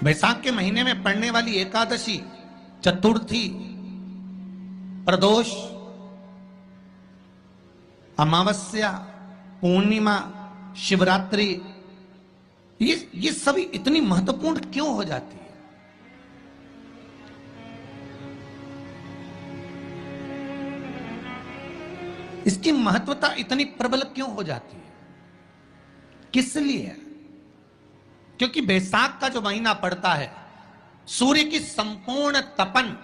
बैसाख के महीने में पड़ने वाली एकादशी, चतुर्थी, प्रदोष, अमावस्या, पूर्णिमा, शिवरात्रि, ये सभी इतनी महत्वपूर्ण क्यों हो जाती है? इसकी महत्वता इतनी प्रबल क्यों हो जाती है? किस लिए? क्योंकि बैसाख का जो महीना पड़ता है, सूर्य की संपूर्ण तपन,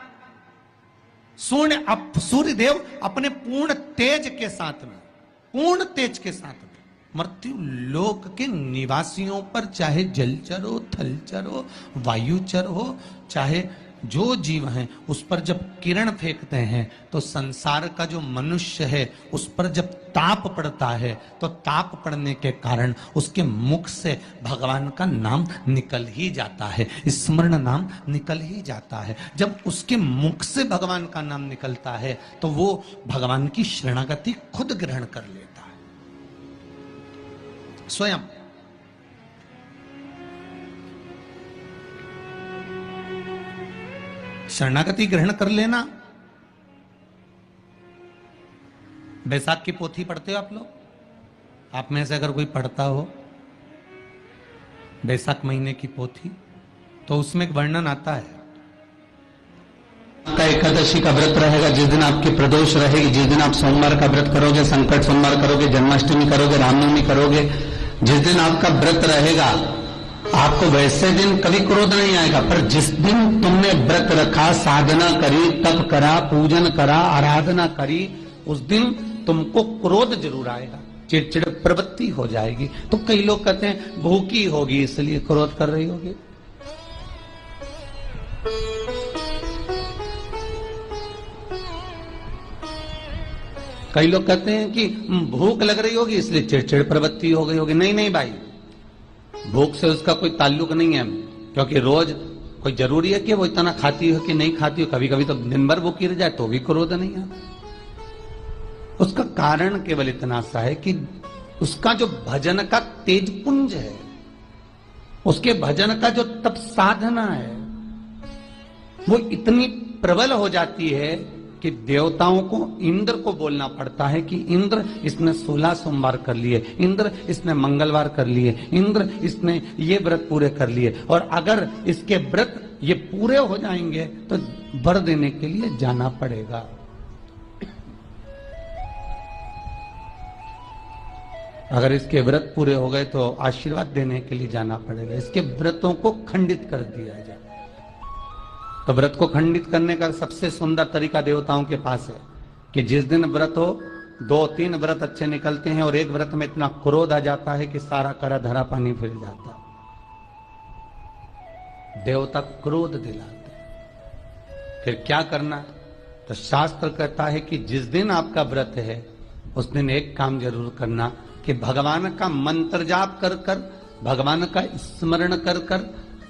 सूर्य देव अपने पूर्ण तेज के साथ में, पूर्ण तेज के साथ में मृत्यु लोक के निवासियों पर, चाहे जलचर हो, थलचर हो, वायुचर हो, चाहे जो जीव हैं, उस पर जब किरण फेंकते हैं तो संसार का जो मनुष्य है उस पर जब ताप पड़ता है तो ताप पड़ने के कारण उसके मुख से भगवान का नाम निकल ही जाता है, स्मरण नाम निकल ही जाता है। जब उसके मुख से भगवान का नाम निकलता है तो वो भगवान की शरणागति खुद ग्रहण कर लेता है स्वयं। शरणागति ग्रहण कर लेना। बैसाख की पोथी पढ़ते हो आप लोग? आप में से अगर कोई पढ़ता हो बैसाख महीने की पोथी, तो उसमें एक वर्णन आता है। आपका एकादशी का व्रत रहेगा, जिस दिन आपकी प्रदोष रहेगी, जिस दिन आप सोमवार का व्रत करोगे, संकट सोमवार करोगे, जन्माष्टमी करोगे, रामनवमी करोगे, जिस दिन आपका व्रत रहेगा, आपको वैसे दिन कभी क्रोध नहीं आएगा। पर जिस दिन तुमने व्रत रखा, साधना करी, तप करा, पूजन करा, आराधना करी, उस दिन तुमको क्रोध जरूर आएगा, चिड़चिड़ प्रवृत्ति हो जाएगी। तो कई लोग कहते हैं भूखी होगी इसलिए क्रोध कर रही होगी। कई लोग कहते हैं कि भूख लग रही होगी इसलिए चिड़चिड़ प्रवृत्ति हो गई होगी। नहीं नहीं भाई, भूख से उसका कोई ताल्लुक नहीं है, क्योंकि रोज कोई जरूरी है कि वो इतना खाती हो कि नहीं खाती हो। कभी कभी तो दिन भर भूखी रह जाए तो भी क्रोध नहीं है। उसका कारण केवल इतना सा है कि उसका जो भजन का तेज पुंज है, उसके भजन का जो तप साधना है, वो इतनी प्रबल हो जाती है कि देवताओं को, इंद्र को बोलना पड़ता है कि इंद्र इसने 16 सोमवार कर लिए, इंद्र इसने मंगलवार कर लिए, इंद्र इसने ये व्रत पूरे कर लिए, और अगर इसके व्रत ये पूरे हो जाएंगे तो वर देने के लिए जाना पड़ेगा। अगर इसके व्रत पूरे हो गए तो आशीर्वाद देने के लिए जाना पड़ेगा। इसके व्रतों को खंडित कर दिया जाए। तो व्रत को खंडित करने का सबसे सुंदर तरीका देवताओं के पास है कि जिस दिन व्रत हो, 2-3 व्रत अच्छे निकलते हैं और एक व्रत में इतना क्रोध आ जाता है कि सारा करा धरा पानी फिर जाता है। देवता क्रोध दिलाते हैं। फिर क्या करना? तो शास्त्र कहता है कि जिस दिन आपका व्रत है उस दिन एक काम जरूर करना कि भगवान का मंत्र जाप कर कर, भगवान का स्मरण कर कर,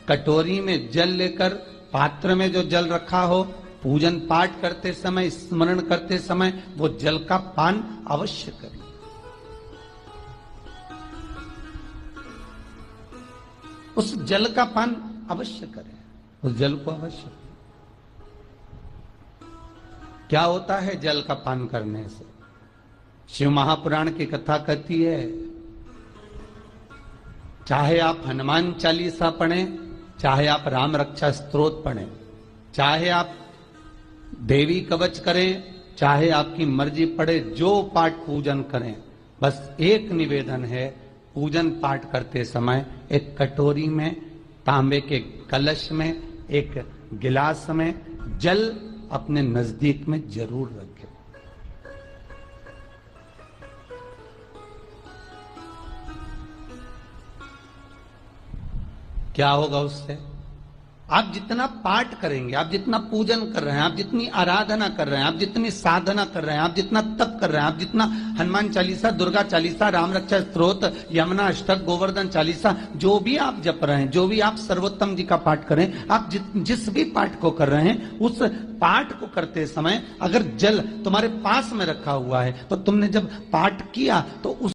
कटोरी में जल लेकर, पात्र में जो जल रखा हो, पूजन पाठ करते समय, स्मरण करते समय वो जल का पान अवश्य करें। उस जल का पान अवश्य करें, उस जल को अवश्य। क्या होता है जल का पान करने से? शिव महापुराण की कथा कहती है, चाहे आप हनुमान चालीसा पढ़ें, चाहे आप राम रक्षा स्तोत्र पढ़ें, चाहे आप देवी कवच करें, चाहे आपकी मर्जी पड़े, जो पाठ पूजन करें, बस एक निवेदन है, पूजन पाठ करते समय एक कटोरी में, तांबे के कलश में, एक गिलास में जल अपने नजदीक में जरूर रखें। क्या होगा उससे? आप जितना पाठ करेंगे, आप जितना पूजन कर रहे हैं, आप जितनी आराधना कर रहे हैं, आप जितनी साधना कर रहे हैं, आप जितना तप कर रहे हैं, आप जितना हनुमान चालीसा, दुर्गा चालीसा, राम रक्षा स्तोत्र, यमुना अष्टक, गोवर्धन चालीसा, जो भी आप जप रहे हैं, जो भी आप सर्वोत्तम जी का पाठ करें, आप जिस भी पाठ को कर रहे हैं, उस पाठ को करते समय अगर जल तुम्हारे पास में रखा हुआ है तो तुमने जब पाठ किया तो उस